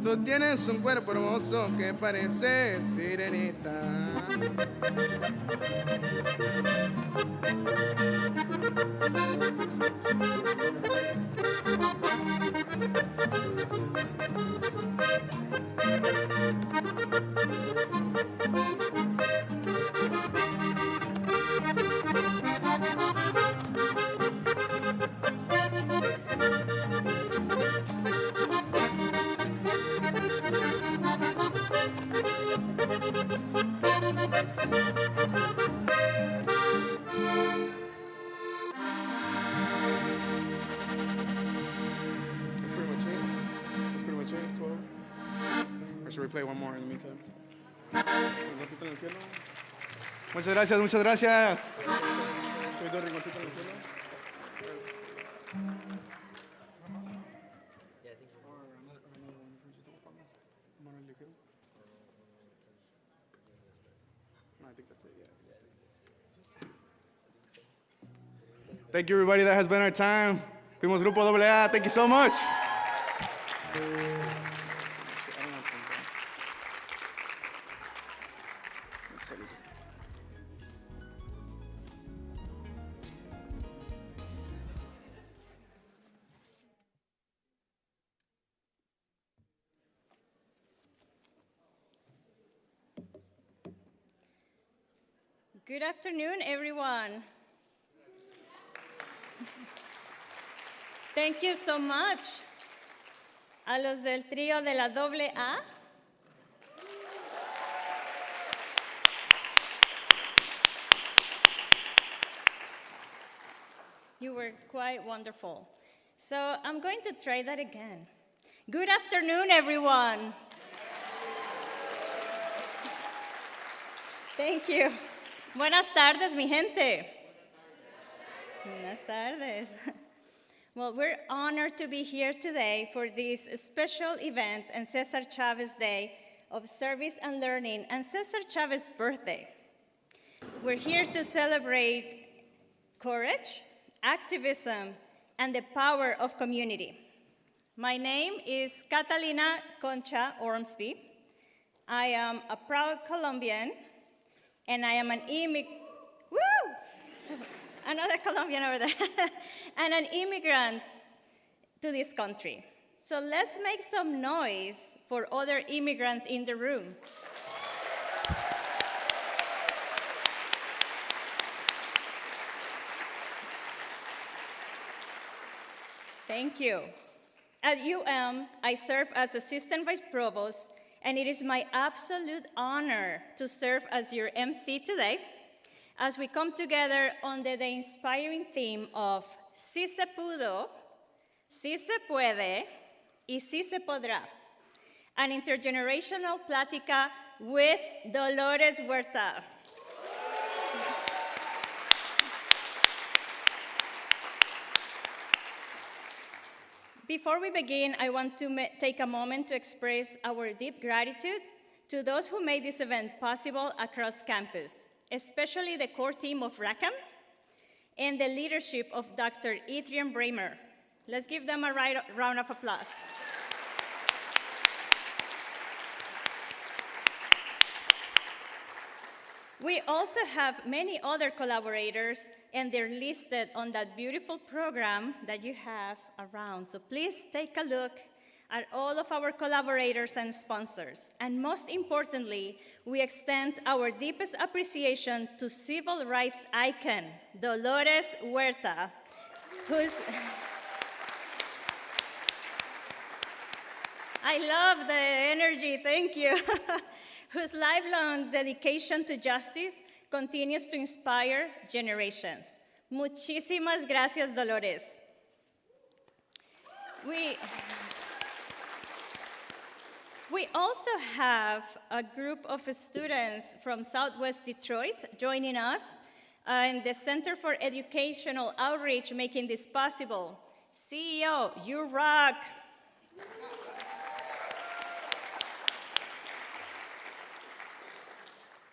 Tú tienes un cuerpo hermoso que parece sirenita. That's pretty much it. That's pretty much it. It's 12. Or should we play one more in the meantime? Rinconcito en el cielo. Muchas gracias, muchas gracias. Soy dos rinconcitos en el cielo. I think that's it, yeah. Thank you, everybody. That has been our time. Fuimos Grupo AA. Thank you so much. Good afternoon, everyone. Thank you so much a los del trío de la AA. You were quite wonderful. So I'm going to try that again. Good afternoon, everyone. Thank you. Buenas tardes, mi gente. Buenas tardes. Well, we're honored to be here today for this special event and Cesar Chavez Day of Service and Learning and Cesar Chavez's birthday. We're here to celebrate courage, activism, and the power of community. My name is Catalina Concha Ormsby. I am a proud Colombian, and I am an another Colombian over there, and an immigrant to this country. So let's make some noise for other immigrants in the room. Thank you. At UM, I serve as Assistant Vice Provost, and it is my absolute honor to serve as your MC today as we come together under the inspiring theme of Si se pudo, si se puede, y si se podrá, an intergenerational Plática with Dolores Huerta. Before we begin, I want to take a moment to express our deep gratitude to those who made this event possible across campus, especially the core team of RACAM and the leadership of Dr. Adrian Bramer. Let's give them a round of applause. We also have many other collaborators, and they're listed on that beautiful program that you have around. So please take a look at all of our collaborators and sponsors. And most importantly, we extend our deepest appreciation to civil rights icon, Dolores Huerta, who's I love the energy, thank you. Whose lifelong dedication to justice continues to inspire generations. Muchísimas gracias, Dolores. We also have a group of students from Southwest Detroit joining us in the Center for Educational Outreach, making this possible. CEO, you rock.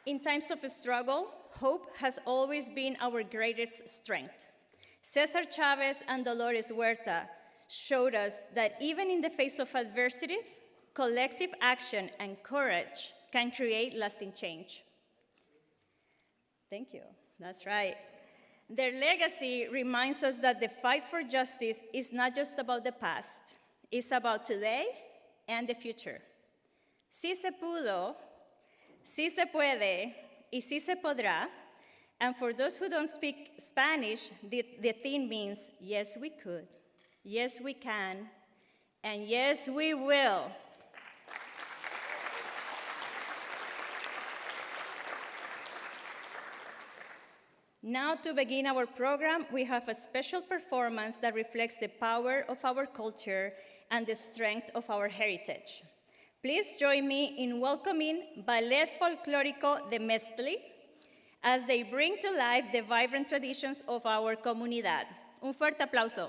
In times of struggle, hope has always been our greatest strength. Cesar Chavez and Dolores Huerta showed us that even in the face of adversity, collective action and courage can create lasting change. Thank you. That's right. Their legacy reminds us that the fight for justice is not just about the past, it's about today and the future. Sí se pudo, sí se puede, y sí se podrá. And for those who don't speak Spanish, the theme means yes, we could, yes, we can, and yes, we will. Now, to begin our program, we have a special performance that reflects the power of our culture and the strength of our heritage. Please join me in welcoming Ballet Folclórico de Mestli as they bring to life the vibrant traditions of our comunidad. Un fuerte aplauso.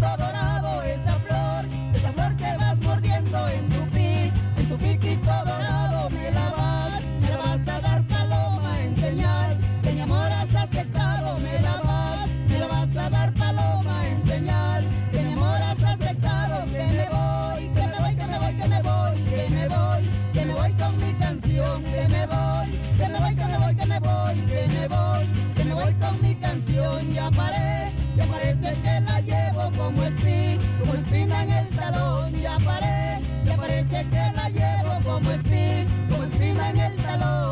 piquito dorado, esa flor que vas mordiendo en tu piquito dorado, me la vas a dar paloma en señal que mi amor has aceptado, me la vas a dar paloma en señal que mi amor has aceptado, que me voy con mi canción, que me voy con mi canción, ya parece que la llevo como espina en el talón, ya parece que la llevo como espina en el talón.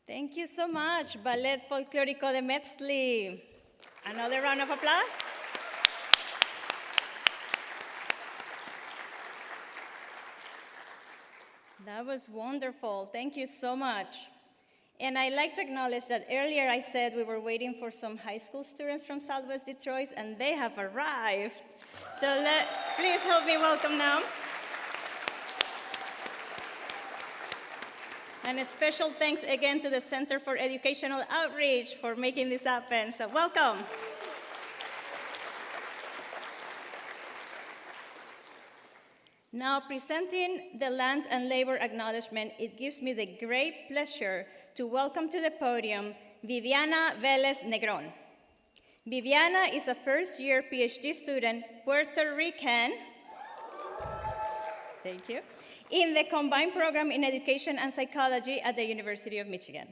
Thank you so much, Ballet Folclórico de Metzli. Another round of applause. That was wonderful. Thank you so much. And I'd like to acknowledge that earlier I said we were waiting for some high school students from Southwest Detroit, and they have arrived. So please help me welcome them. And a special thanks again to the Center for Educational Outreach for making this happen. So welcome. Now, presenting the Land and Labor Acknowledgement, it gives me the great pleasure to welcome to the podium Viviana Velez Negron. Viviana is a first-year PhD student, Puerto Rican, thank you, in the combined program in education and psychology at the University of Michigan.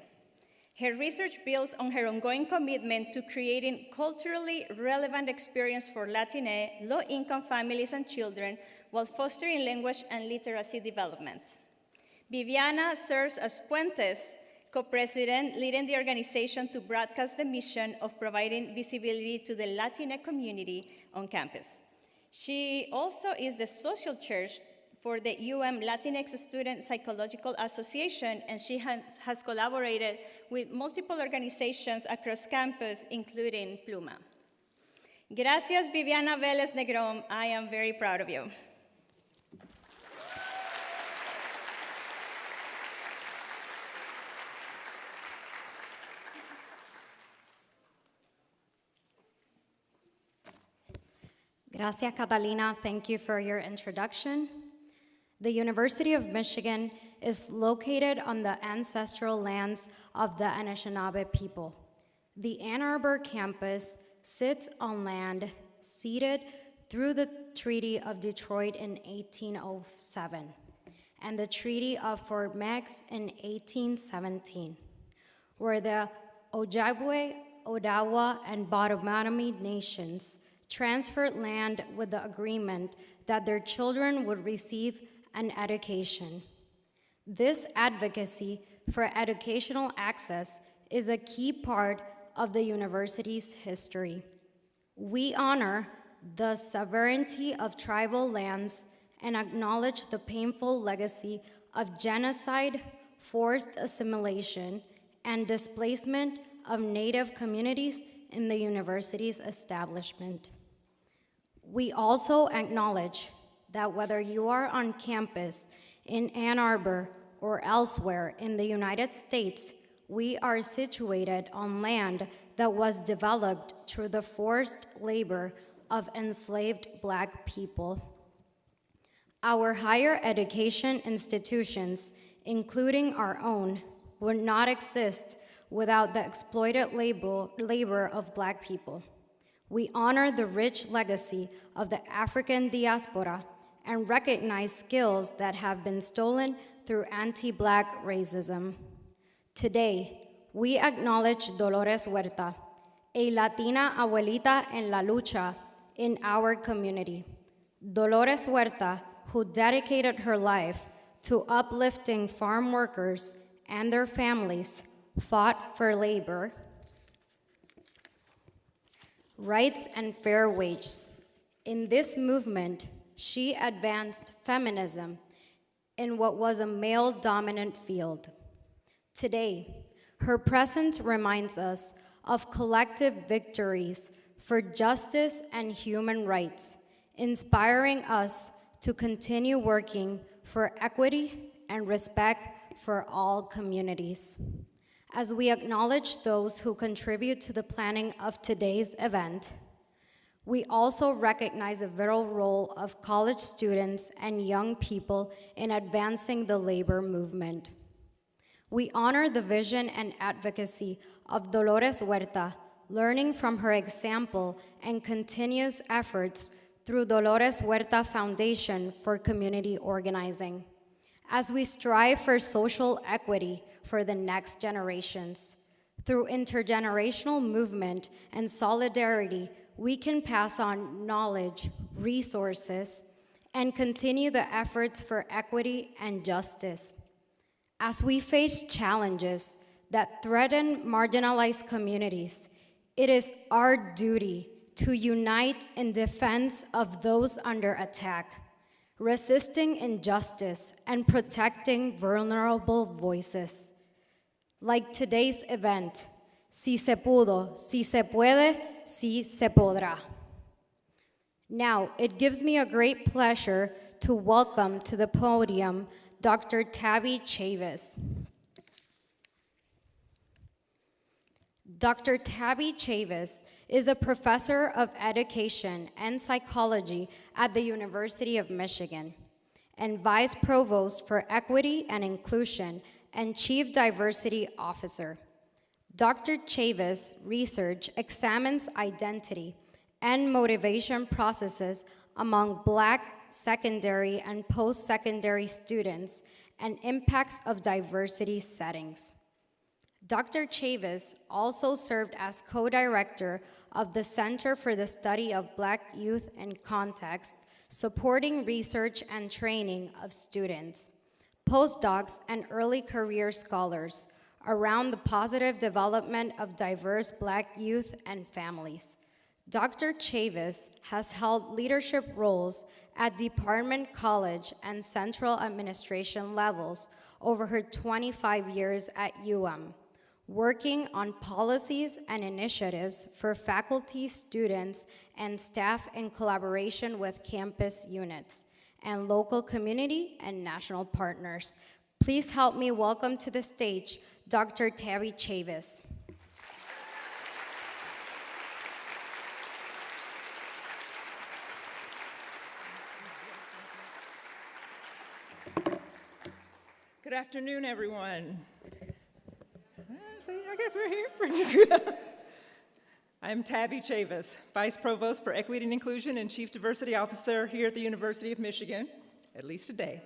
Her research builds on her ongoing commitment to creating culturally relevant experience for Latina, low-income families and children while fostering language and literacy development. Viviana serves as Puente's co-president, leading the organization to broadcast the mission of providing visibility to the Latina community on campus. She also is the social chair for the Latinx Student Psychological Association, and she has collaborated with multiple organizations across campus, including Pluma. Gracias, Viviana Velez Negron. I am very proud of you. Gracias, Catalina. Thank you for your introduction. The University of Michigan is located on the ancestral lands of the Anishinaabe people. The Ann Arbor campus sits on land ceded through the Treaty of Detroit in 1807 and the Treaty of Fort Meigs in 1817, where the Ojibwe, Odawa, and Potawatomi nations transferred land with the agreement that their children would receive an education. This advocacy for educational access is a key part of the university's history. We honor the sovereignty of tribal lands and acknowledge the painful legacy of genocide, forced assimilation, and displacement of Native communities in the university's establishment. We also acknowledge that whether you are on campus in Ann Arbor or elsewhere in the United States, we are situated on land that was developed through the forced labor of enslaved Black people. Our higher education institutions, including our own, would not exist without the exploited labor of Black people. We honor the rich legacy of the African diaspora and recognize skills that have been stolen through anti-Black racism. Today, we acknowledge Dolores Huerta, a Latina abuelita en la lucha in our community. Dolores Huerta, who dedicated her life to uplifting farm workers and their families, fought for labor, rights, and fair wages. In this movement, she advanced feminism in what was a male-dominant field. Today, her presence reminds us of collective victories for justice and human rights, inspiring us to continue working for equity and respect for all communities. As we acknowledge those who contribute to the planning of today's event, we also recognize the vital role of college students and young people in advancing the labor movement. We honor the vision and advocacy of Dolores Huerta, learning from her example and continuous efforts through Dolores Huerta Foundation for Community Organizing, as we strive for social equity for the next generations. Through intergenerational movement and solidarity, we can pass on knowledge, resources, and continue the efforts for equity and justice. As we face challenges that threaten marginalized communities, it is our duty to unite in defense of those under attack, resisting injustice and protecting vulnerable voices. like today's event, Si se pudo, si se puede, si se podrá. Now, it gives me a great pleasure to welcome to the podium Dr. Tabby Chavis. Dr. Tabby Chavis is a professor of education and psychology at the University of Michigan and vice provost for equity and inclusion and chief diversity officer. Dr. Chavis' research examines identity and motivation processes among Black secondary and post-secondary students and impacts of diversity settings. Dr. Chavis also served as co-director of the Center for the Study of Black Youth in Context, supporting research and training of students, postdocs, and early career scholars around the positive development of diverse Black youth and families. Dr. Chavis has held leadership roles at department, college, and central administration levels over her 25 years at working on policies and initiatives for faculty, students, and staff in collaboration with campus units and local community and national partners. Please help me welcome to the stage Dr. Tabby Chavis. Good afternoon, everyone. I guess we're here. I'm Tabby Chavis, Vice Provost for Equity and Inclusion and Chief Diversity Officer here at the University of Michigan, at least today.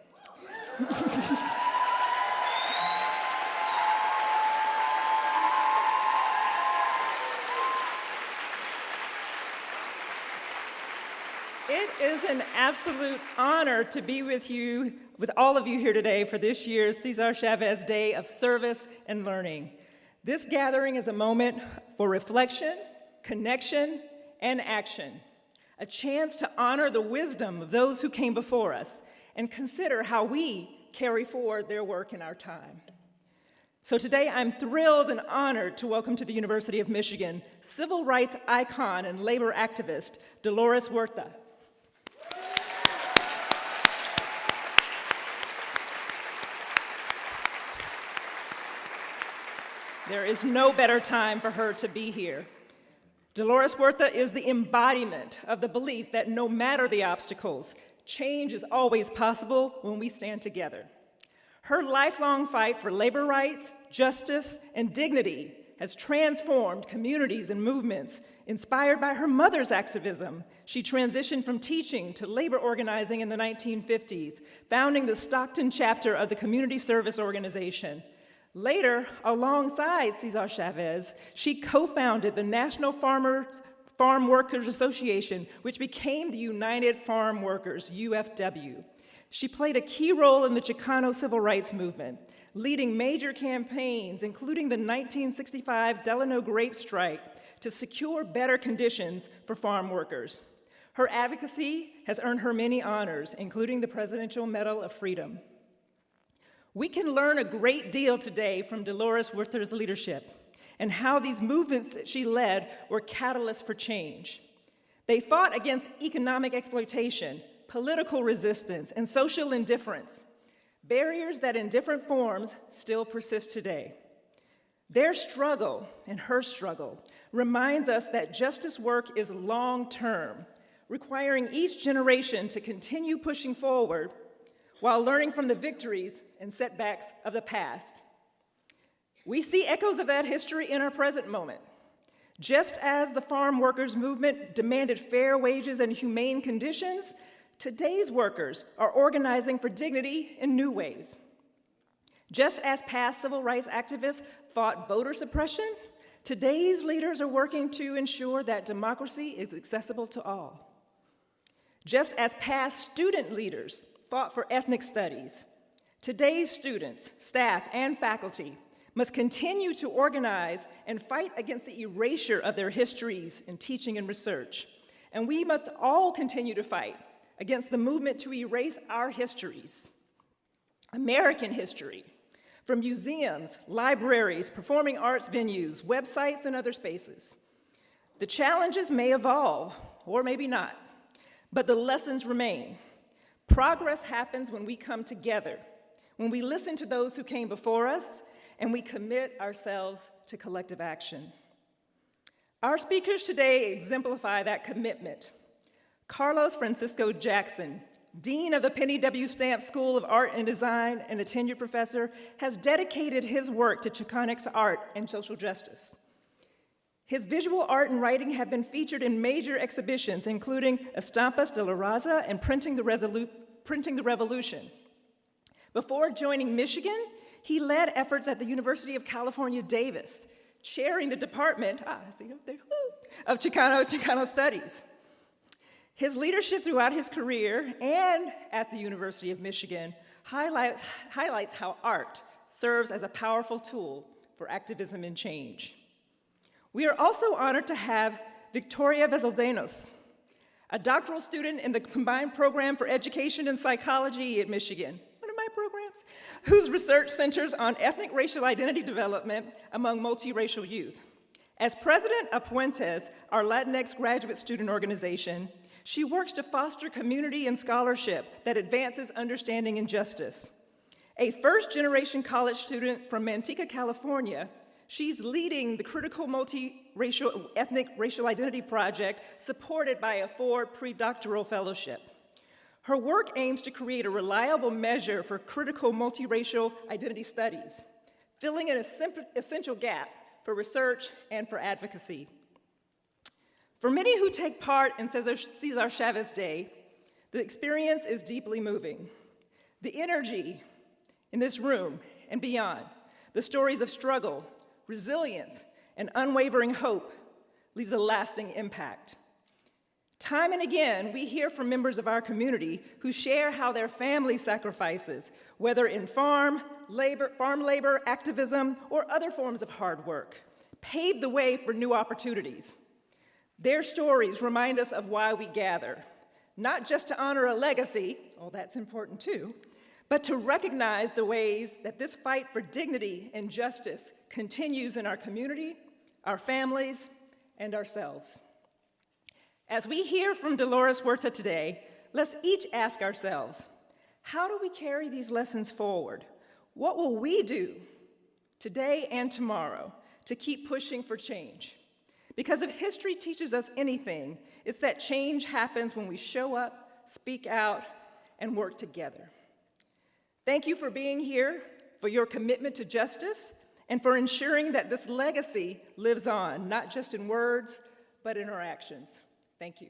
It is an absolute honor to be with you, with all of you here today for this year's Cesar Chavez Day of Service and Learning. This gathering is a moment for reflection, connection, and action, a chance to honor the wisdom of those who came before us and consider how we carry forward their work in our time. So today, I'm thrilled and honored to welcome to the University of Michigan civil rights icon and labor activist, Dolores Huerta. There is no better time for her to be here. Dolores Huerta is the embodiment of the belief that no matter the obstacles, change is always possible when we stand together. Her lifelong fight for labor rights, justice, and dignity has transformed communities and movements. Inspired by her mother's activism, she transitioned from teaching to labor organizing in the 1950s, founding the Stockton chapter of the Community Service Organization. Later, alongside Cesar Chavez, she co-founded the National Farm Workers Association, which became the United Farm Workers, UFW. She played a key role in the Chicano civil rights movement, leading major campaigns, including the 1965 Delano grape strike, to secure better conditions for farm workers. Her advocacy has earned her many honors, including the Presidential Medal of Freedom. We can learn a great deal today from Dolores Huerta's leadership and how these movements that she led were catalysts for change. They fought against economic exploitation, political resistance, and social indifference, barriers that in different forms still persist today. Their struggle and her struggle reminds us that justice work is long-term, requiring each generation to continue pushing forward while learning from the victories and setbacks of the past. We see echoes of that history in our present moment. Just as the farm workers movement demanded fair wages and humane conditions, today's workers are organizing for dignity in new ways. Just as past civil rights activists fought voter suppression, today's leaders are working to ensure that democracy is accessible to all. Just as past student leaders fought for ethnic studies, today's students, staff, and faculty must continue to organize and fight against the erasure of their histories in teaching and research. And we must all continue to fight against the movement to erase our histories, American history, from museums, libraries, performing arts venues, websites, and other spaces. The challenges may evolve, or maybe not, but the lessons remain. Progress happens when we come together, when we listen to those who came before us, and we commit ourselves to collective action. Our speakers today exemplify that commitment. Carlos Francisco Jackson, Dean of the Penny W. Stamp School of Art and Design and a tenured professor, has dedicated his work to Chicanx art and social justice. His visual art and writing have been featured in major exhibitions, including Estampas de la Raza and Printing the Revolution. Before joining Michigan, he led efforts at the University of California, Davis, chairing the department, I see up there, of Chicano Studies. His leadership throughout his career and at the University of Michigan highlights how art serves as a powerful tool for activism and change. We are also honored to have Victoria Veseldanos, a doctoral student in the combined program for education and psychology at Michigan, one of my programs, whose research centers on ethnic racial identity development among multiracial youth. As president of Puentes, our Latinx graduate student organization, she works to foster community and scholarship that advances understanding and justice. A first-generation college student from Manteca, California, she's leading the critical multiracial ethnic racial identity project supported by a Ford pre-doctoral fellowship. Her work aims to create a reliable measure for critical multiracial identity studies, filling an essential gap for research and for advocacy. For many who take part in Cesar Chavez Day, the experience is deeply moving. The energy in this room and beyond, the stories of struggle, resilience, and unwavering hope leaves a lasting impact. Time and again, we hear from members of our community who share how their family sacrifices, whether in farm labor, activism, or other forms of hard work, paved the way for new opportunities. Their stories remind us of why we gather, not just to honor a legacy, oh, that's important too, but to recognize the ways that this fight for dignity and justice continues in our community, our families, and ourselves. As we hear from Dolores Huerta today, let's each ask ourselves, how do we carry these lessons forward? What will we do today and tomorrow to keep pushing for change? Because if history teaches us anything, it's that change happens when we show up, speak out, and work together. Thank you for being here, for your commitment to justice, and for ensuring that this legacy lives on, not just in words, but in our actions. Thank you.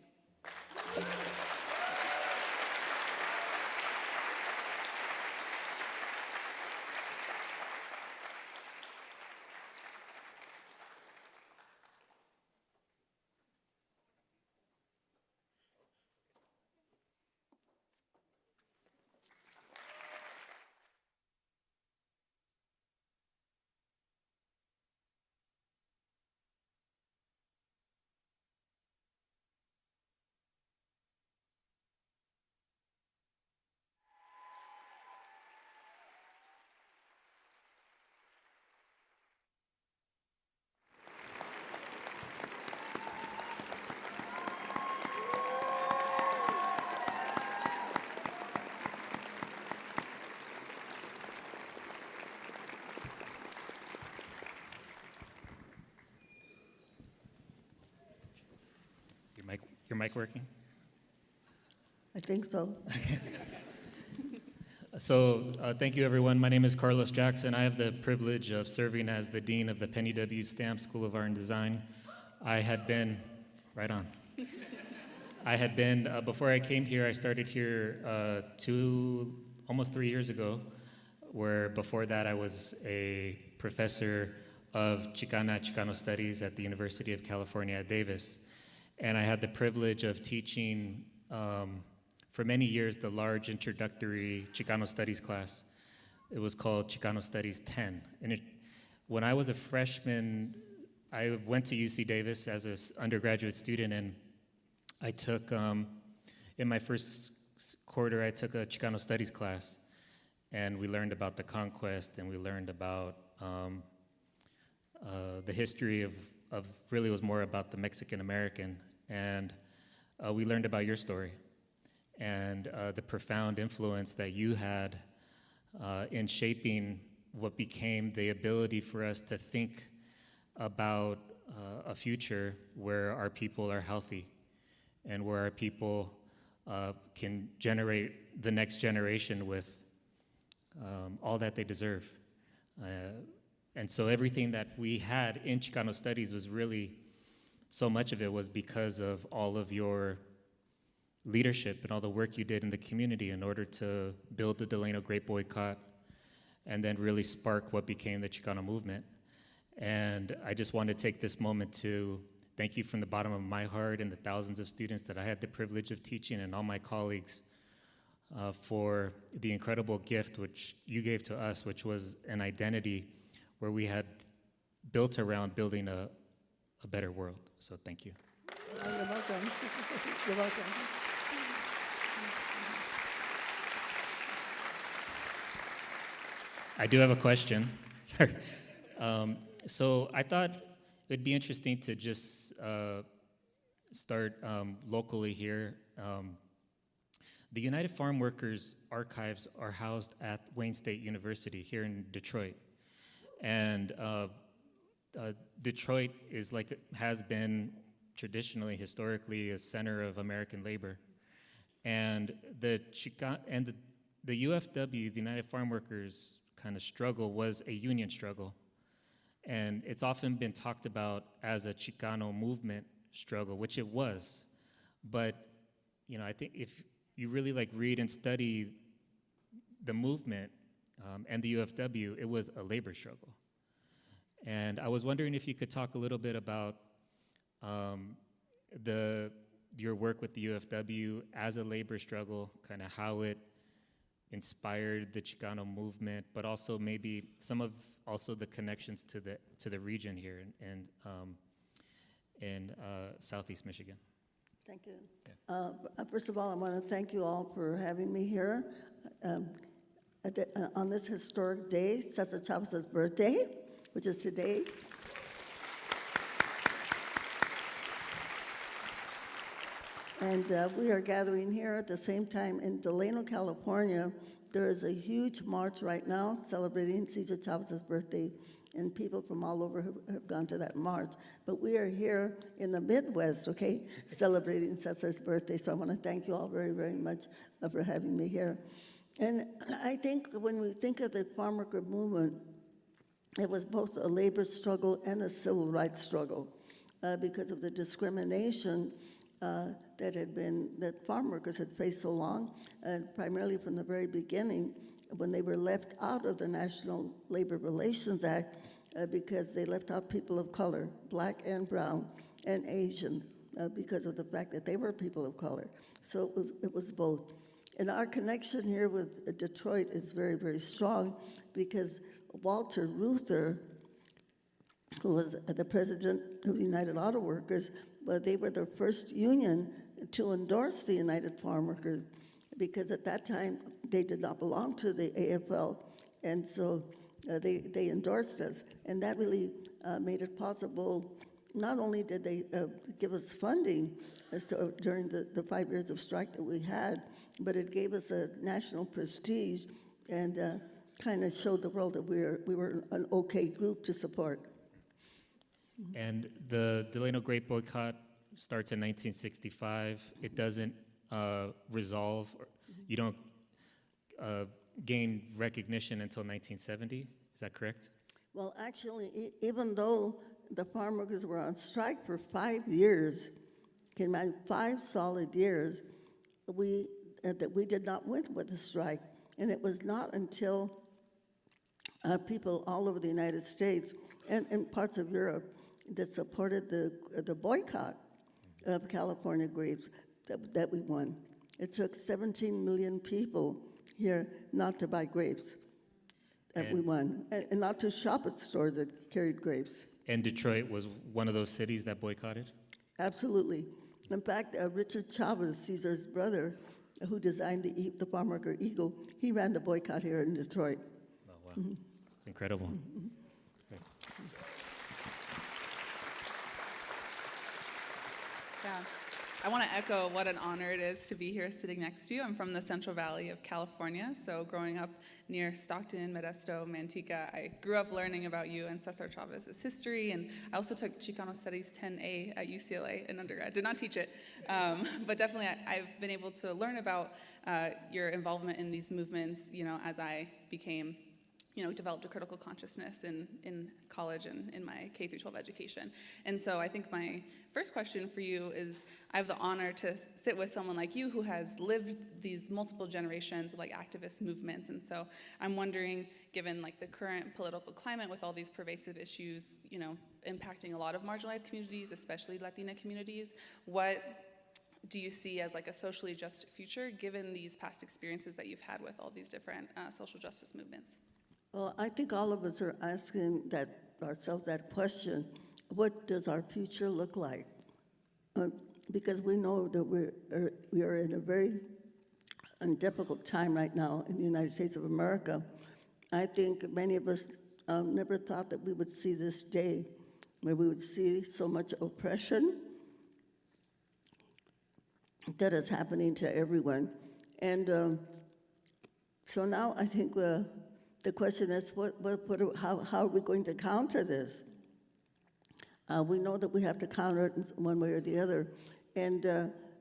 Your mic working? I think so. So thank you, everyone. My name is Carlos Jackson. I have the privilege of serving as the Dean of the Penny W. Stamp School of Art and Design. I had been, right on. I had been, before I came here, I started here almost 3 years ago, where before that I was a professor of Chicano Studies at the University of California at Davis. And I had the privilege of teaching for many years the large introductory Chicano Studies class. It was called Chicano Studies 10. And when I was a freshman, I went to UC Davis as an undergraduate student, and I took, in my first quarter, I took a Chicano Studies class. and we learned about the conquest, and we learned about the history of really was more about the Mexican American, and we learned about your story and the profound influence that you had in shaping what became the ability for us to think about a future where our people are healthy and where our people can generate the next generation with all that they deserve. And so everything that we had in Chicano Studies was really, so much of it was because of all of your leadership and all the work you did in the community in order to build the Delano Great Boycott and then really spark what became the Chicano movement. And I just want to take this moment to thank you from the bottom of my heart and the thousands of students that I had the privilege of teaching and all my colleagues for the incredible gift which you gave to us, which was an identity where we had built around building a better world. So thank you. You're welcome. You're welcome. I do have a question. Sorry. So I thought it'd be interesting to just start locally here. The United Farm Workers Archives are housed at Wayne State University here in Detroit. And Detroit is has been traditionally, historically, a center of American labor. And the UFW, the United Farm Workers kind of struggle, was a union struggle. And it's often been talked about as a Chicano movement struggle, which it was. But, I think if you really read and study the movement and the UFW, it was a labor struggle. And I was wondering if you could talk a little bit about your work with the UFW as a labor struggle, kind of how it inspired the Chicano movement, but also maybe some of the connections to the region here in Southeast Michigan. Thank you. Yeah. First of all, I want to thank you all for having me here on this historic day, Cesar Chavez's birthday, which is today. And we are gathering here at the same time in Delano, California. There is a huge march right now celebrating Cesar Chavez's birthday, and people from all over have gone to that march. But we are here in the Midwest, okay, celebrating Cesar's birthday. So I want to thank you all very, very much for having me here. And I think when we think of the farm worker movement, it was both a labor struggle and a civil rights struggle because of the discrimination that farm workers had faced so long, primarily from the very beginning, when they were left out of the National Labor Relations Act because they left out people of color, black and brown and Asian, because of the fact that they were people of color. So it was both. And our connection here with Detroit is very, very strong because Walter Reuther, who was the president of the United Auto Workers, they were the first union to endorse the United Farm Workers because at that time they did not belong to the AFL, and so they endorsed us. And that really made it possible. Not only did they give us funding during the 5 years of strike that we had, but it gave us a national prestige and kind of showed the world that we were an okay group to support. And the Delano Great Boycott starts in 1965. It doesn't resolve. You don't gain recognition until 1970. Is that correct? Well, actually, even though the farm workers were on strike for 5 years, 5 solid years, that we did not win with the strike. And it was not until people all over the United States and parts of Europe that supported the boycott of California grapes that we won. It took 17 million people here not to buy grapes that we won, and not to shop at stores that carried grapes. And Detroit was one of those cities that boycotted? Absolutely. In fact, Richard Chavez, Cesar's brother, who designed the farm worker eagle, he ran the boycott here in Detroit. Oh, wow. It's incredible. Great. Yeah, I want to echo what an honor it is to be here sitting next to you. I'm from the Central Valley of California, so growing up near Stockton, Modesto, Manteca, I grew up learning about you and Cesar Chavez's history, and I also took Chicano Studies 10A at UCLA in undergrad. Did not teach it, but definitely I've been able to learn about your involvement in these movements, as I became developed a critical consciousness in college and in my K through 12 education. And so I think my first question for you is, I have the honor to sit with someone like you who has lived these multiple generations of activist movements. And so I'm wondering, given the current political climate with all these pervasive issues, impacting a lot of marginalized communities, especially Latina communities, what do you see as a socially just future given these past experiences that you've had with all these different social justice movements? Well, I think all of us are asking ourselves that question: what does our future look like? Because we know that we are in a very difficult time right now in the United States of America. I think many of us never thought that we would see this day, where we would see so much oppression that is happening to everyone. And so now I think the question is, how are we going to counter this? We know that we have to counter it in one way or the other. And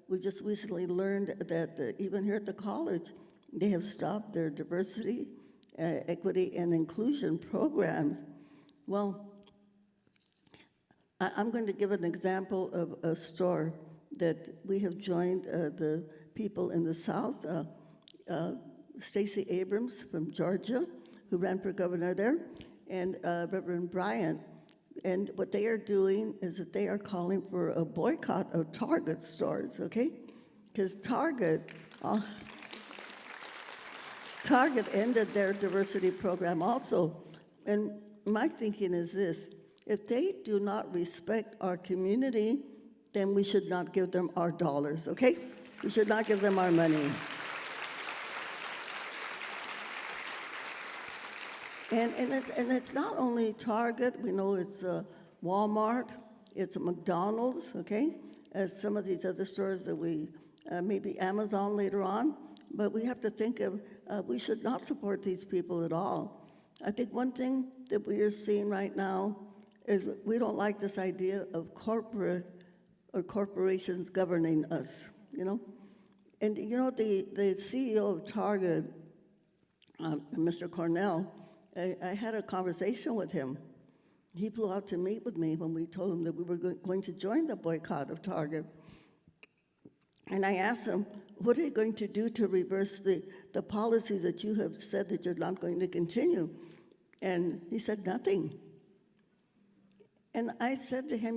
we just recently learned that even here at the college, they have stopped their diversity, equity, and inclusion programs. Well, I'm going to give an example of a store that we have joined the people in the South, Stacey Abrams from Georgia, who ran for governor there, and Reverend Bryant. And what they are doing is that they are calling for a boycott of Target stores, okay? Because Target ended their diversity program also. And my thinking is this: if they do not respect our community, then we should not give them our dollars, okay? We should not give them our money. And it's not only Target. We know it's Walmart, it's McDonald's, okay? As some of these other stores that we, maybe Amazon later on. But we have to think of, we should not support these people at all. I think one thing that we are seeing right now is we don't like this idea of corporate or corporations governing us, And the CEO of Target, Mr. Cornell, I had a conversation with him. He flew out to meet with me when we told him that we were going to join the boycott of Target. And I asked him, what are you going to do to reverse the policies that you have said that you're not going to continue? And he said, nothing. And I said to him,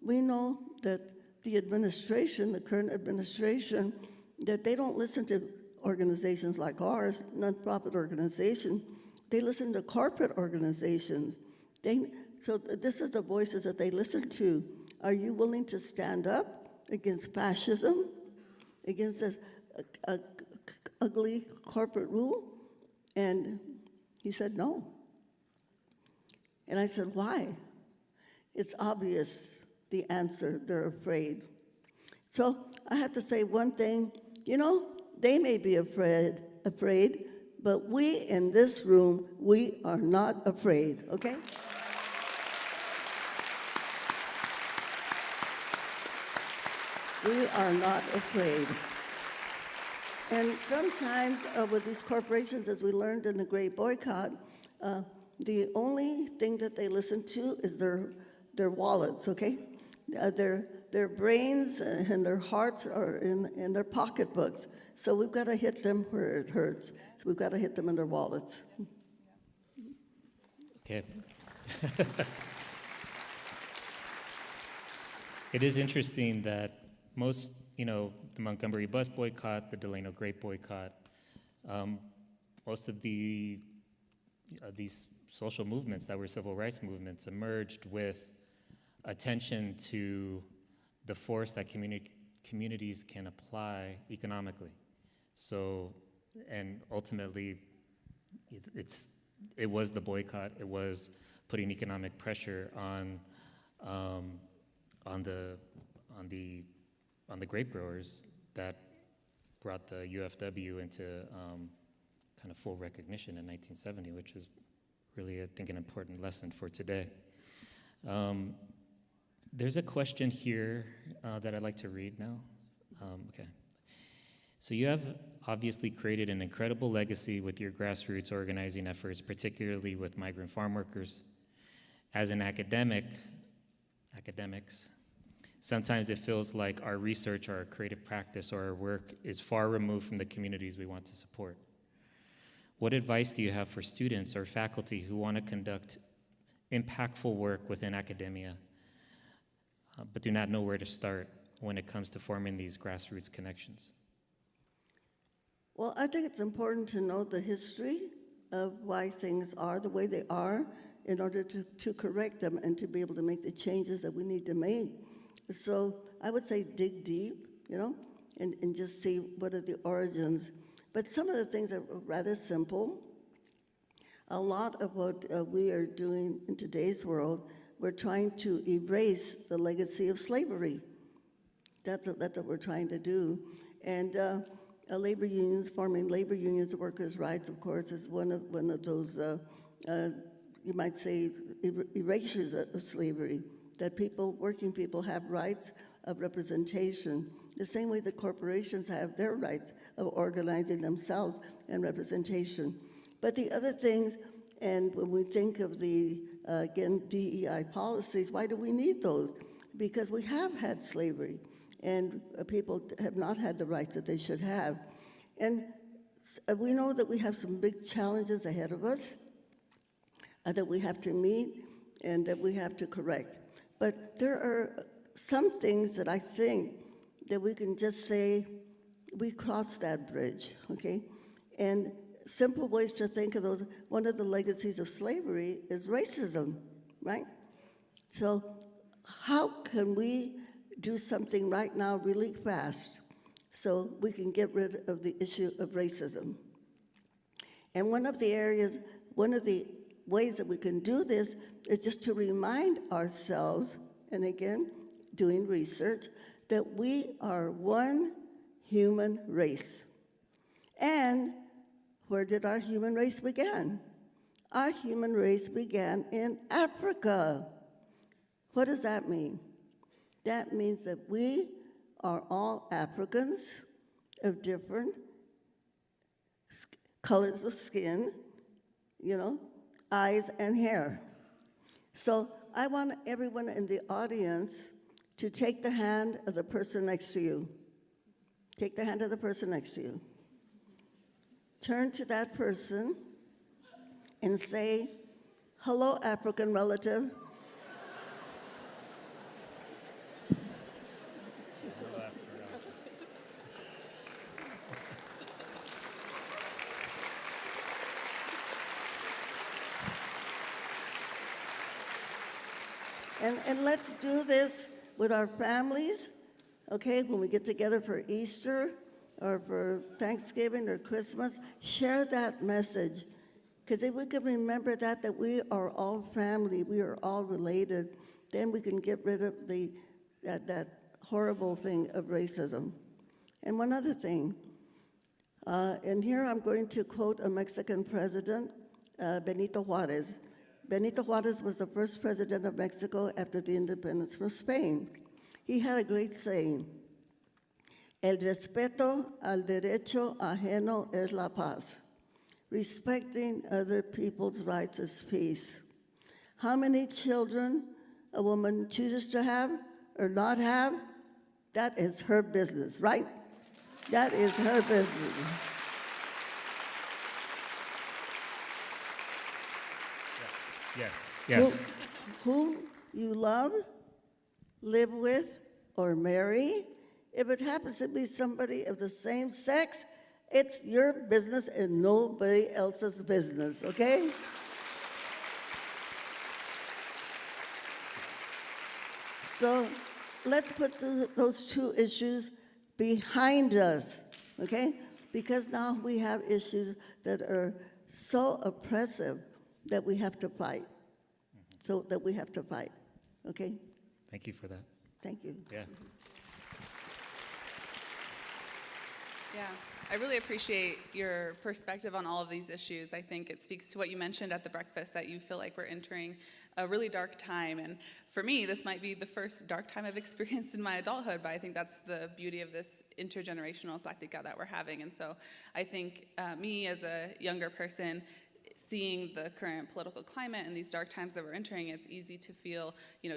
we know that the administration, the current administration, that they don't listen to organizations like ours, nonprofit organizations. They listen to corporate organizations. So this is the voices that they listen to. Are you willing to stand up against fascism, against this ugly corporate rule? And he said no. And I said, why? It's obvious the answer: they're afraid. So I have to say one thing, they may be afraid, but we in this room, we are not afraid, okay? We are not afraid. And sometimes with these corporations, as we learned in the Great Boycott, the only thing that they listen to is their wallets, okay? Their brains and their hearts are in their pocketbooks. So we've got to hit them where it hurts. So we've got to hit them in their wallets. Okay. It is interesting that most, the Montgomery bus boycott, the Delano grape boycott, most of these social movements that were civil rights movements emerged with attention to the force that communities can apply economically. So, and ultimately, it was the boycott. It was putting economic pressure on the grape growers that brought the UFW into kind of full recognition in 1970, which is really, I think, an important lesson for today. There's a question here that I'd like to read now. Okay. So you have obviously created an incredible legacy with your grassroots organizing efforts, particularly with migrant farm workers. As an academics, sometimes it feels like our research or our creative practice or our work is far removed from the communities we want to support. What advice do you have for students or faculty who want to conduct impactful work within academia, but do not know where to start when it comes to forming these grassroots connections? Well, I think it's important to know the history of why things are the way they are in order to correct them and to be able to make the changes that we need to make. So I would say dig deep, and just see what are the origins. But some of the things are rather simple. A lot of what we are doing in today's world, we're trying to erase the legacy of slavery. That's what we're trying to do. And labor unions, forming labor unions, workers' rights, of course, is one of those, you might say, erasures of slavery, that working people have rights of representation, the same way the corporations have their rights of organizing themselves and representation. But the other things, and when we think of the, again, DEI policies, why do we need those? Because we have had slavery, and people have not had the rights that they should have. And we know that we have some big challenges ahead of us that we have to meet and that we have to correct. But there are some things that I think that we can just say, we crossed that bridge, okay? And simple ways to think of those, one of the legacies of slavery is racism, right? So how can we do something right now really fast so we can get rid of the issue of racism? And one of the ways that we can do this is just to remind ourselves, and again, doing research, that we are one human race. And where did our human race begin? Our human race began in Africa. What does that mean? That means that we are all Africans of different colors of skin, eyes and hair. So I want everyone in the audience to take the hand of the person next to you. Take the hand of the person next to you. Turn to that person and say, "Hello, African relative." And let's do this with our families, okay? When we get together for Easter or for Thanksgiving or Christmas, share that message. Because if we can remember that we are all family, we are all related, then we can get rid of that horrible thing of racism. And one other thing, and here I'm going to quote a Mexican president, Benito Juarez. Benito Juarez was the first president of Mexico after the independence from Spain. He had a great saying, "El respeto al derecho ajeno es la paz." Respecting other people's rights is peace. How many children a woman chooses to have or not have, that is her business, right? That is her business. Yes. Who you love, live with, or marry, if it happens to be somebody of the same sex, it's your business and nobody else's business, okay? So let's put those two issues behind us, okay? because now we have issues that are so oppressive that we have to fight. So that we have to fight, okay? Thank you for that. Thank you. Yeah. Yeah, I really appreciate your perspective on all of these issues. I think it speaks to what you mentioned at the breakfast, that you feel like we're entering a really dark time. And for me, this might be the first dark time I've experienced in my adulthood, but I think that's the beauty of this intergenerational Pláctica that we're having. And so I think me as a younger person, seeing the current political climate and these dark times that we're entering, it's easy to feel,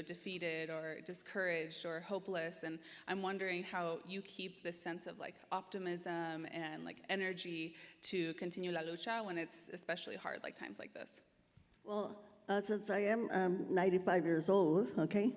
defeated or discouraged or hopeless. And I'm wondering how you keep this sense of like optimism and like energy to continue la lucha when it's especially hard, like times like this. Well, since I am 95 years old, okay?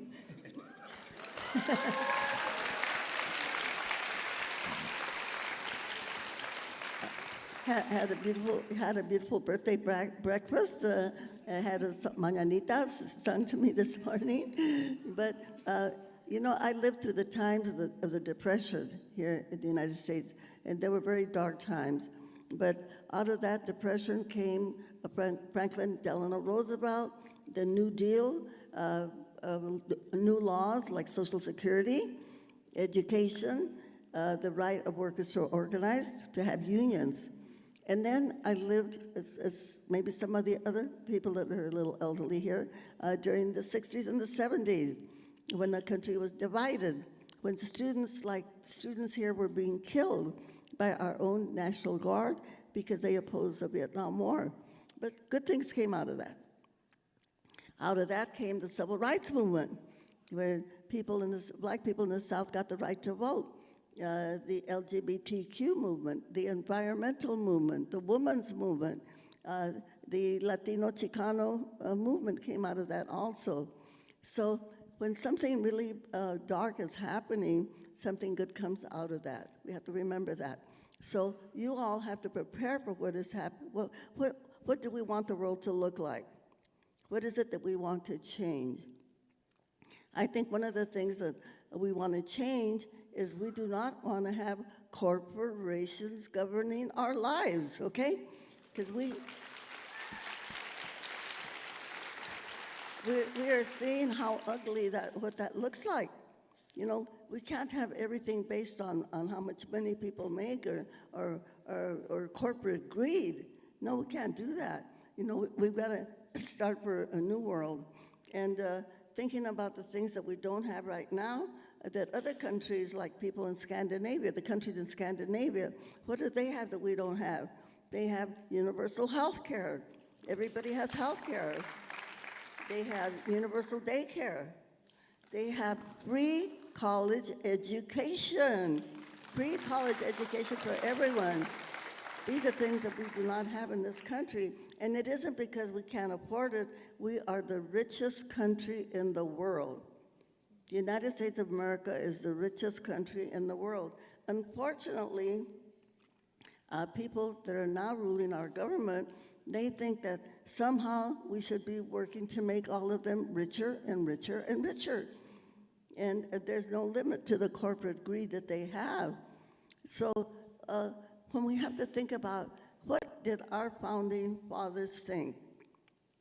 Had a beautiful birthday breakfast. Had mañanitas sung to me this morning. But I lived through the times of the Depression here in the United States, and there were very dark times. But out of that depression came Franklin Delano Roosevelt, the New Deal, new laws like Social Security, education, the right of workers to organize, to have unions. And then I lived, as maybe some of the other people that are a little elderly here, during the 60s and the 70s, when the country was divided, when students here were being killed by our own National Guard because they opposed the Vietnam War. But good things came out of that. Out of that came the Civil Rights Movement, where Black people in the South got the right to vote. The LGBTQ movement, the environmental movement, the women's movement, the Latino Chicano movement came out of that also. So when something really dark is happening, something good comes out of that. We have to remember that. So you all have to prepare for what is happening. What do we want the world to look like? What is it that we want to change? I think one of the things that we want to change is we do not want to have corporations governing our lives, okay? Because we are seeing how ugly what that looks like. We can't have everything based on how much money people make or corporate greed. No, we can't do that. We've got to start for a new world. And thinking about the things that we don't have right now, that other countries, like people in Scandinavia, the countries in Scandinavia, what do they have that we don't have? They have universal health care. Everybody has health care. They have universal daycare. They have free college education. Free college education for everyone. These are things that we do not have in this country, and it isn't because we can't afford it. We are the richest country in the world. The United States of America is the richest country in the world. Unfortunately, people that are now ruling our government, they think that somehow we should be working to make all of them richer and richer and richer. And there's no limit to the corporate greed that they have. So when we have to think about what did our founding fathers think,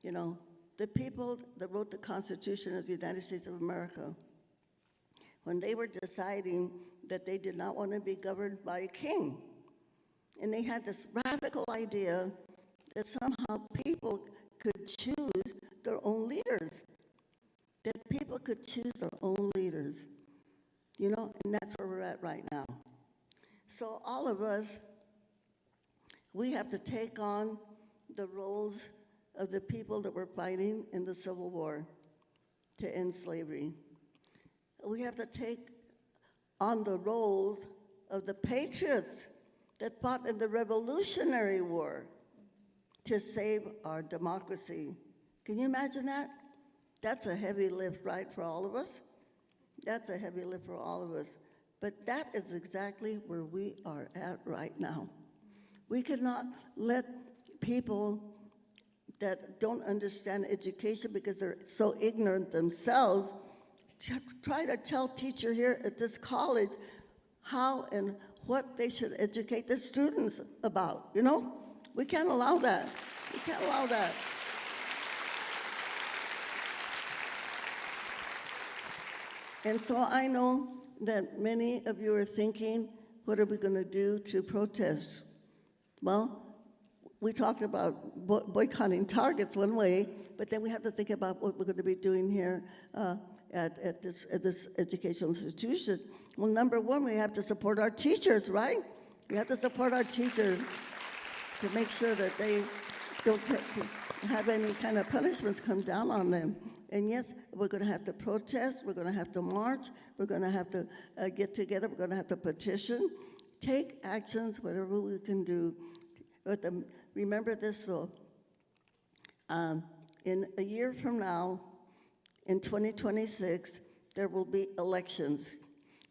the people that wrote the Constitution of the United States of America, when they were deciding that they did not want to be governed by a king. And they had this radical idea that somehow people could choose their own leaders, that people could choose their own leaders, and that's where we're at right now. So all of us, we have to take on the roles of the people that were fighting in the Civil War to end slavery. We have to take on the roles of the patriots that fought in the Revolutionary War to save our democracy. Can you imagine that? That's a heavy lift, right, for all of us? That's a heavy lift for all of us. But that is exactly where we are at right now. We cannot let people that don't understand education because they're so ignorant themselves try to tell teacher here at this college how and what they should educate their students about, you know? We can't allow that. We can't allow that. And so I know that many of you are thinking, what are we going to do to protest? Well, we talked about boycotting Targets one way, but then we have to think about what we're going to be doing here at this educational institution. Well, number one, we have to support our teachers, right? We have to support our teachers to make sure that they don't have any kind of punishments come down on them. And yes, we're going to have to protest, we're going to have to march, we're going to have to get together, we're going to have to petition, take actions, whatever we can do. But remember this though, in a year from now, in 2026, there will be elections.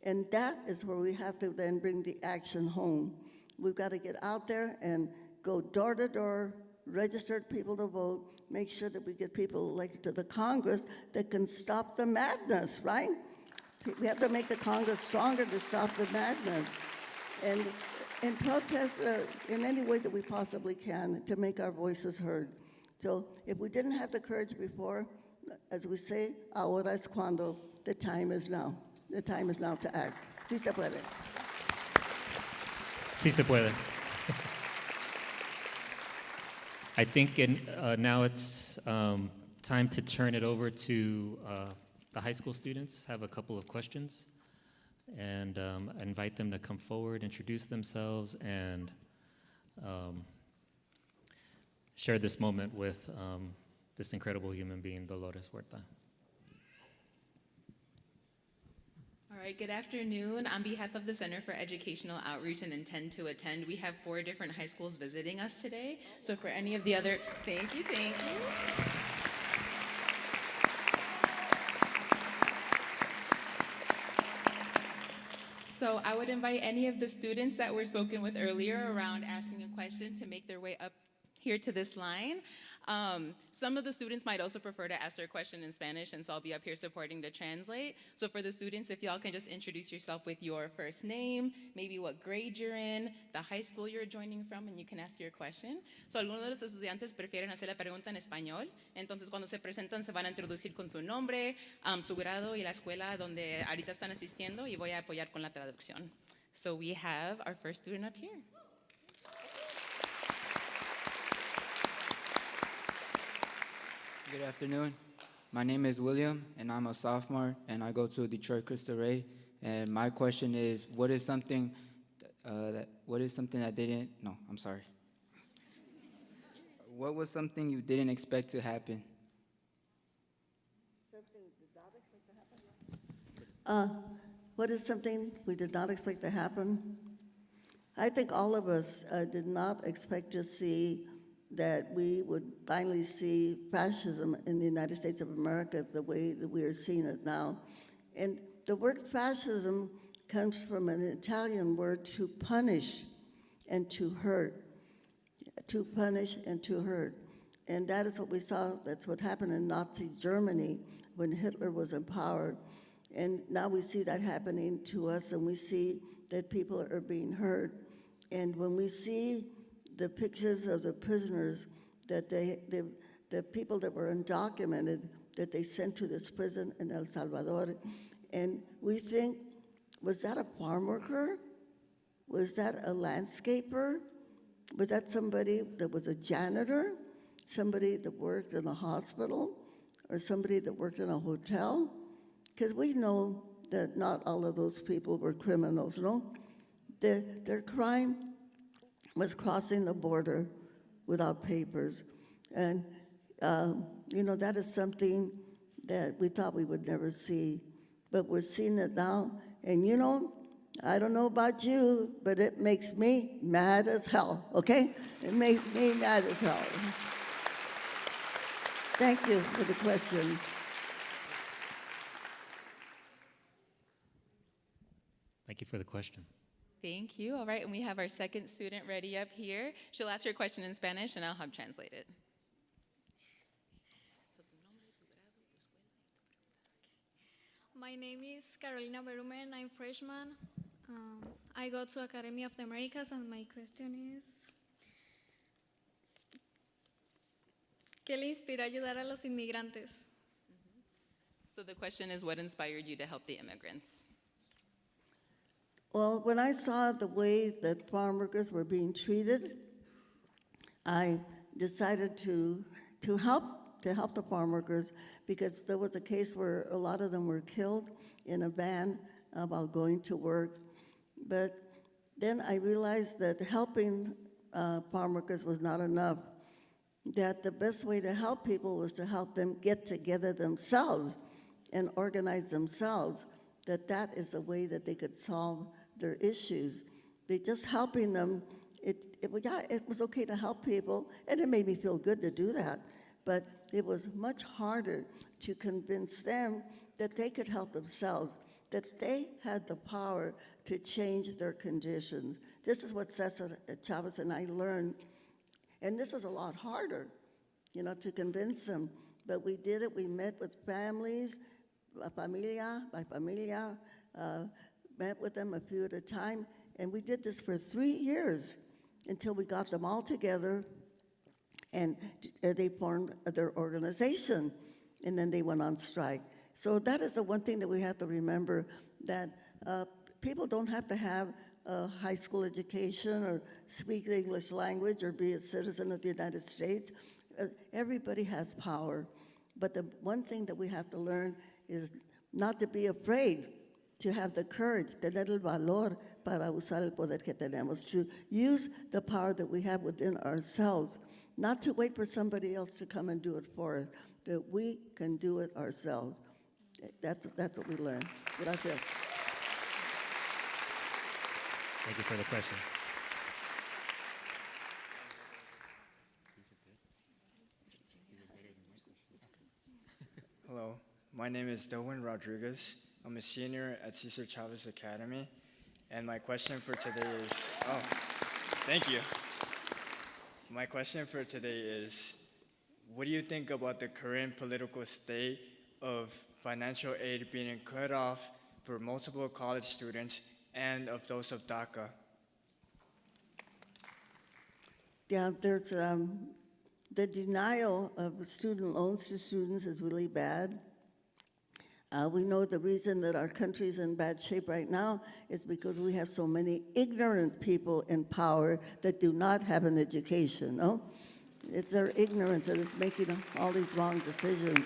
And that is where we have to then bring the action home. We've got to get out there and go door to door, register people to vote, make sure that we get people elected to the Congress that can stop the madness, right? We have to make the Congress stronger to stop the madness. And protest in any way that we possibly can to make our voices heard. So if we didn't have the courage before, as we say, ahora es cuando, the time is now. The time is now to act. Sí se puede. Sí se puede. I think now it's time to turn it over to the high school students. Have a couple of questions, and invite them to come forward, introduce themselves, and share this moment with this incredible human being, Dolores Huerta. All right, good afternoon. On behalf of the Center for Educational Outreach and Intend to Attend, we have 4 different high schools visiting us today. So for any of the other, thank you. So I would invite any of the students that were spoken with earlier around asking a question to make their way up here to this line. Some of the students might also prefer to ask their question in Spanish, and so I'll be up here supporting to translate. So for the students, if y'all can just introduce yourself with your first name, maybe what grade you're in, the high school you're joining from, and you can ask your question. So algunos de los estudiantes prefieren hacer la pregunta en español, entonces cuando se presentan se van a introducir con su nombre, su grado y la escuela donde ahorita están asistiendo, y voy a apoyar con la traducción. So we have our first student up here. Good afternoon. My name is William, and I'm a sophomore, and I go to Detroit Cristo Rey. And my question is, what is something that didn't? No, I'm sorry. What was something you didn't expect to happen? What is something we did not expect to happen? I think all of us did not expect to see that we would finally see fascism in the United States of America the way that we are seeing it now. And the word fascism comes from an Italian word, to punish and to hurt. To punish and to hurt. And that is what we saw, that's what happened in Nazi Germany when Hitler was in power. And now we see that happening to us, and we see that people are being hurt. And when we see the pictures of the prisoners that the people that were undocumented that they sent to this prison in El Salvador, and we think, was that a farm worker? Was that a landscaper? Was that somebody that was a janitor? Somebody that worked in a hospital? Or somebody that worked in a hotel? Because we know that not all of those people were criminals, no? Their crime was crossing the border without papers. And, that is something that we thought we would never see, but we're seeing it now. And I don't know about you, but it makes me mad as hell, okay? It makes me mad as hell. Thank you for the question. Thank you for the question. Thank you. All right, and we have our second student ready up here. She'll ask her question in Spanish, and I'll help translate it. My name is Carolina Berumen. I'm freshman. I go to Academy of the Americas, and my question is, ¿qué le inspiró a ayudar a los inmigrantes? So the question is, what inspired you to help the immigrants? Well, when I saw the way that farm workers were being treated, I decided to help the farm workers, because there was a case where a lot of them were killed in a van while going to work. But then I realized that helping farm workers was not enough, that the best way to help people was to help them get together themselves and organize themselves, that is the way that they could solve their issues. Just helping them, it was okay to help people, and it made me feel good to do that, but it was much harder to convince them that they could help themselves, that they had the power to change their conditions. This is what Cesar Chavez and I learned, and this was a lot harder, to convince them, but we did it. We met with families, familia by familia, met with them a few at a time, and we did this for 3 years until we got them all together, and they formed their organization, and then they went on strike. So that is the one thing that we have to remember, that people don't have to have a high school education or speak the English language or be a citizen of the United States. Everybody has power, but the one thing that we have to learn is not to be afraid, to have the courage, tener el valor para usar el poder que tenemos, to use the power that we have within ourselves, not to wait for somebody else to come and do it for us, that we can do it ourselves. That's what we learned. Gracias. Thank you for the question. Hello, my name is Delwin Rodriguez. I'm a senior at Cesar Chavez Academy, and my question for today is, thank you. My question for today is, what do you think about the current political state of financial aid being cut off for multiple college students and of those of DACA? Yeah, there's the denial of student loans to students is really bad. We know the reason that our country's in bad shape right now is because we have so many ignorant people in power that do not have an education, no? It's their ignorance that is making all these wrong decisions.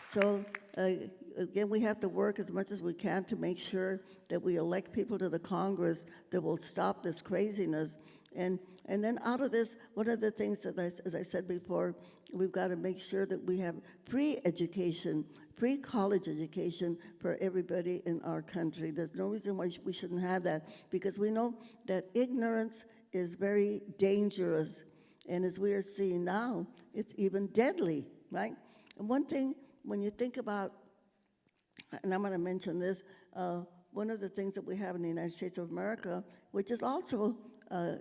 So again, we have to work as much as we can to make sure that we elect people to the Congress that will stop this craziness. And then out of this, one of the things that, as I said before, we've got to make sure that we have pre-education, pre-college education for everybody in our country. There's no reason why we shouldn't have that, because we know that ignorance is very dangerous. And as we are seeing now, it's even deadly, right? And one thing, when you think about, and I'm going to mention this, one of the things that we have in the United States of America, which is also,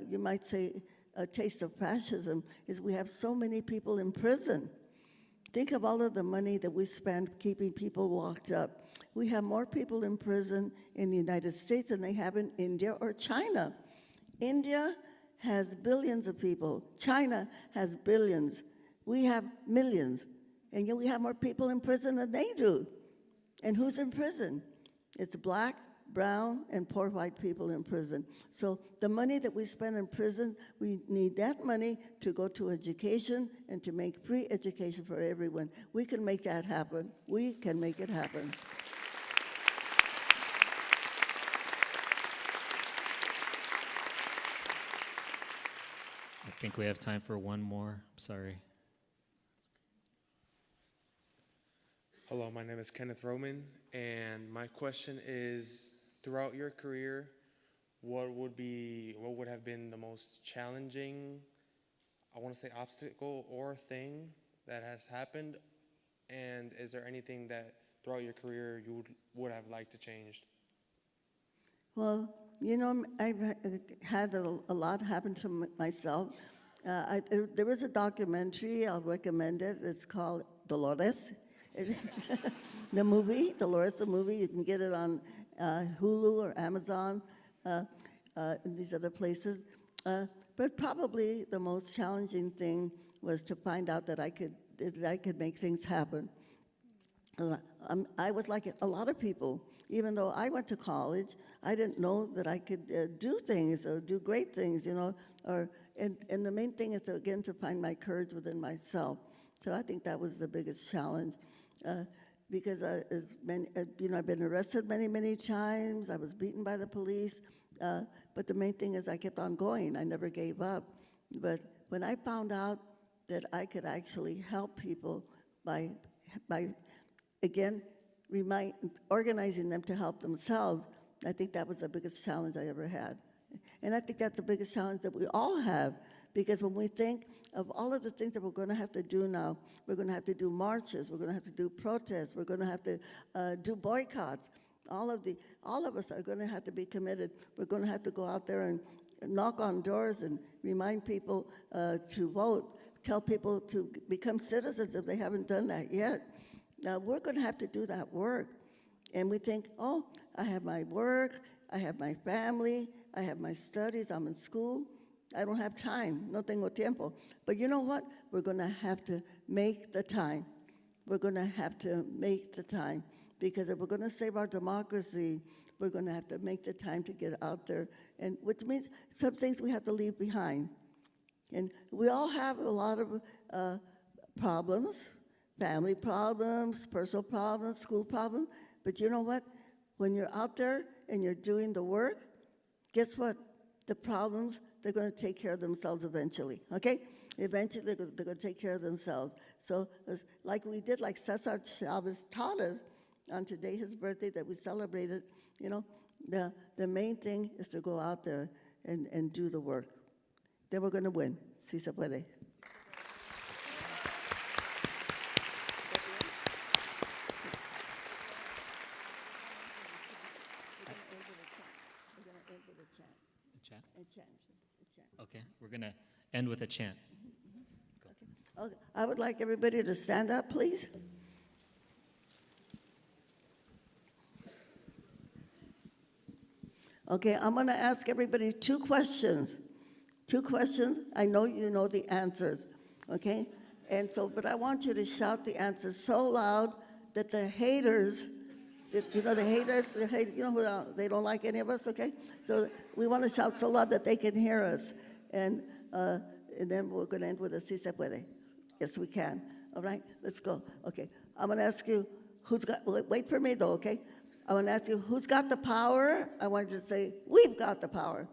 you might say, a taste of fascism, is we have so many people in prison. Think of all of the money that we spend keeping people locked up. We have more people in prison in the United States than they have in India or China. India has billions of people. China has billions. We have millions. And yet we have more people in prison than they do. And who's in prison? It's black, brown, and poor white people in prison. So the money that we spend in prison, we need that money to go to education and to make free education for everyone. We can make that happen. We can make it happen. I think we have time for one more. Sorry. Hello, my name is Kenneth Roman, and my question is, throughout your career, what would have been the most challenging, I want to say obstacle or thing that has happened, and is there anything that throughout your career you would have liked to change? Well, you know, I've had a lot happen to myself. There was a documentary, I'll recommend it. It's called Dolores. The movie, Dolores, the movie, you can get it on Hulu or Amazon, and these other places. But probably the most challenging thing was to find out that I could make things happen. I was like a lot of people. Even though I went to college, I didn't know that I could do things or do great things, you know. And the main thing is to, again, to find my courage within myself. So I think that was the biggest challenge, because I've been arrested many, many times. I was beaten by the police, but the main thing is I kept on going. I never gave up. But when I found out that I could actually help people by again, organizing them to help themselves, I think that was the biggest challenge I ever had. And I think that's the biggest challenge that we all have, because when we think of all of the things that we're going to have to do now, we're going to have to do marches, we're going to have to do protests, we're going to have to do boycotts. All of us are going to have to be committed. We're going to have to go out there and knock on doors and remind people to vote, tell people to become citizens if they haven't done that yet. Now, we're going to have to do that work. And we think, oh, I have my work, I have my family, I have my studies, I'm in school. I don't have time, no tengo tiempo. But you know what? We're going to have to make the time. We're going to have to make the time. Because if we're going to save our democracy, we're going to have to make the time to get out there. And which means some things we have to leave behind. And we all have a lot of problems. Family problems, personal problems, school problems. But you know what? When you're out there and you're doing the work, guess what? The problems, they're going to take care of themselves eventually, okay? Eventually, they're going to take care of themselves. So like we did, like Cesar Chavez taught us on today, his birthday that we celebrated, you know, the main thing is to go out there and do the work. Then we're going to win. Si se puede. Okay, we're going to end with a chant. Okay. I would like everybody to stand up, please. Okay, I'm going to ask everybody two questions. Two questions. I know you know the answers, okay? And so, but I want you to shout the answers so loud that the haters, you know, you know who they don't like any of us, okay? So we want to shout so loud that they can hear us. And then we're going to end with a si se puede. Yes, we can. All right, let's go. Okay, I'm going to ask you wait for me though, okay? I want to ask you who's got the power. I want you to say, we've got the power.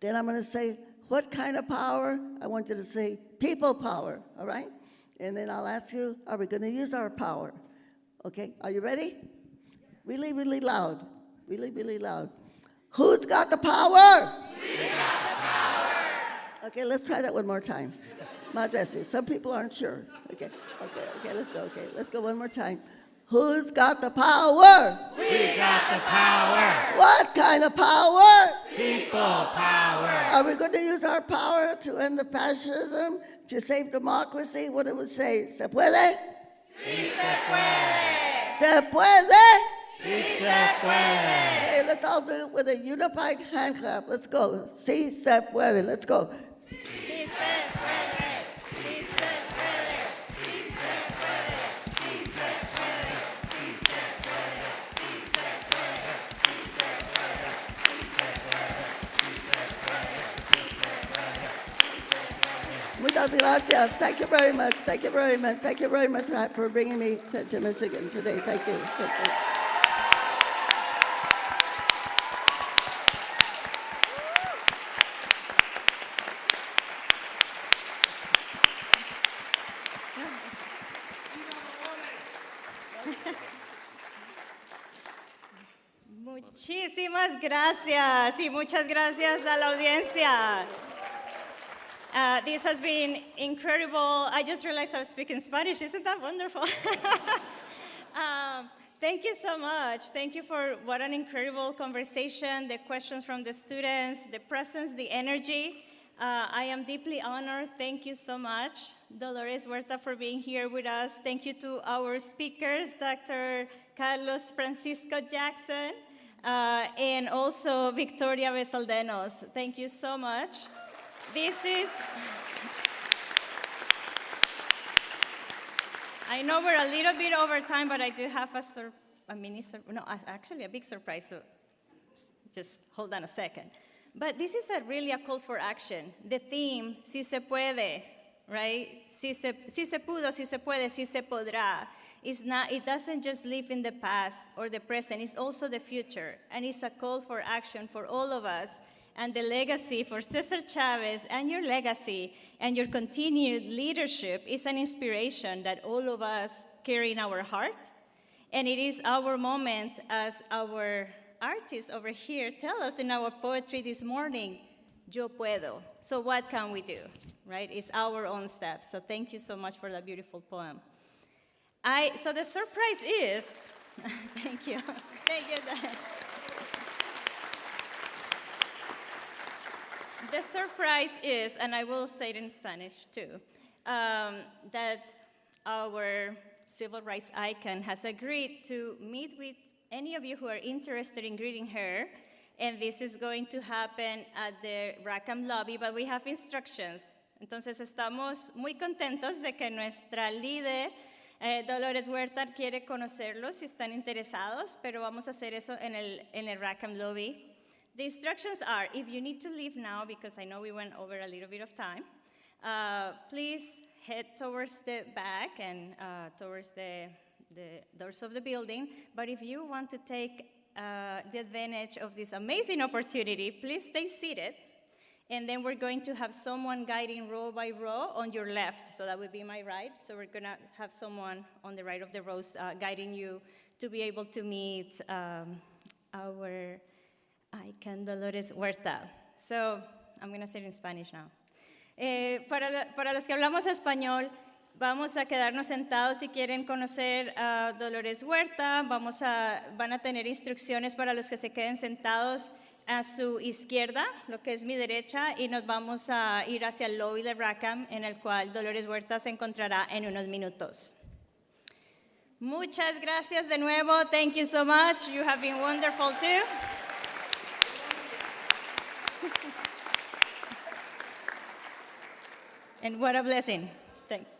Then I'm going to say, what kind of power? I want you to say, people power, all right? And then I'll ask you, are we going to use our power? Okay, are you ready? Really, really loud. Really, really loud. Who's got the power? We got the power. Okay, let's try that one more time. Madresi, some people aren't sure. Okay, let's go one more time. Who's got the power? We got the power. What kind of power? People power. Are we going to use our power to end the fascism, to save democracy? What do we say? ¿Se puede? Sí se puede. ¿Se puede? Sí se puede. Okay, let's all do it with a unified hand clap. Let's go. Sí se puede. Let's go. Sí se puede. Sí se puede. Sí se puede. Sí se puede. Sí se puede. Sí se puede. Sí se puede. Sí se puede. Sí se puede. Sí se puede. Sí se puede. Muchas gracias. Thank you very much. Thank you very much. Thank you very much for bringing me to Michigan today. Thank you. Thank you. Muchísimas gracias y muchas gracias a la audiencia. This has been incredible. I just realized I was speaking Spanish. Isn't that wonderful? Thank you so much. Thank you for what an incredible conversation, the questions from the students, the presence, the energy. I am deeply honored. Thank you so much, Dolores Huerta, for being here with us. Thank you to our speakers, Dr. Carlos Francisco Jackson, and also Victoria Besaldenos. Thank you so much. This is... I know we're a little bit over time, but I do have actually a big surprise, so just hold on a second. But this is really a call for action. The theme, si se puede, right? Si se pudo, si se puede, si se podrá. It doesn't just live in the past or the present, it's also the future. And it's a call for action for all of us. And the legacy for Cesar Chavez and your legacy and your continued leadership is an inspiration that all of us carry in our heart. And it is our moment, as our artists over here tell us in our poetry this morning, yo puedo. So what can we do, right? It's our own steps. So thank you so much for that beautiful poem. So the surprise is, thank you. Thank you. The surprise is, and I will say it in Spanish too, that our civil rights icon has agreed to meet with any of you who are interested in greeting her, and this is going to happen at the Rackham lobby, but we have instructions. Entonces estamos muy contentos de que nuestra líder, Dolores Huerta, quiere conocerlos si están interesados, pero vamos a hacer eso en el Rackham lobby. The instructions are, if you need to leave now, because I know we went over a little bit of time, please head towards the back and towards the doors of the building. But if you want to take the advantage of this amazing opportunity, please stay seated. And then we're going to have someone guiding row by row on your left. So that would be my right. So we're going to have someone on the right of the rows guiding you to be able to meet our icon, Dolores Huerta. So I'm going to say it in Spanish now. Para los que hablamos español, vamos a quedarnos sentados si quieren conocer a Dolores Huerta. Van a tener instrucciones para los que se queden sentados a su izquierda, lo que es mi derecha, y nos vamos a ir hacia el lobby de Rackham, en el cual Dolores Huerta se encontrará en unos minutos. Muchas gracias de nuevo. Thank you so much. You have been wonderful too. And what a blessing. Thanks.